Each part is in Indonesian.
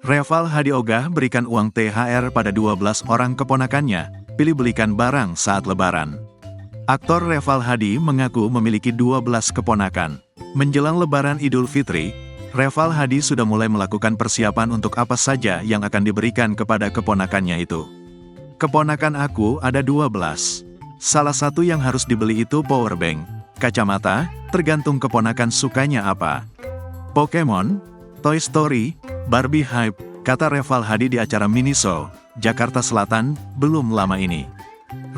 Reval Hadi ogah berikan uang THR pada 12 orang keponakannya, pilih belikan barang saat lebaran. Aktor Reval Hadi mengaku memiliki 12 keponakan. Menjelang lebaran Idul Fitri, Reval Hadi sudah mulai melakukan persiapan untuk apa saja yang akan diberikan kepada keponakannya itu. Keponakan aku ada 12. Salah satu yang harus dibeli itu powerbank, kacamata, tergantung keponakan sukanya apa. Pokemon, Toy Story, Barbie hype, kata Reval Hadi di acara Miniso, Jakarta Selatan, belum lama ini.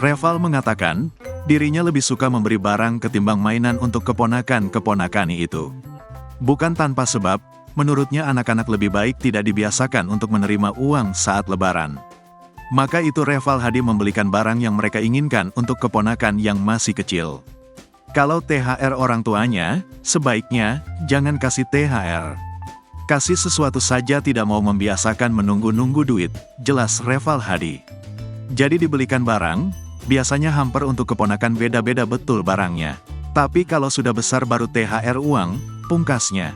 Reval mengatakan, dirinya lebih suka memberi barang ketimbang mainan untuk keponakan-keponakan itu. Bukan tanpa sebab, menurutnya anak-anak lebih baik tidak dibiasakan untuk menerima uang saat lebaran. Maka itu Reval Hadi membelikan barang yang mereka inginkan untuk keponakan yang masih kecil. Kalau THR orang tuanya, sebaiknya jangan kasih THR. Kasih sesuatu saja, tidak mau membiasakan menunggu-nunggu duit, jelas Reval Hadi. Jadi dibelikan barang, biasanya hamper untuk keponakan beda-beda betul barangnya. Tapi kalau sudah besar baru THR uang, pungkasnya.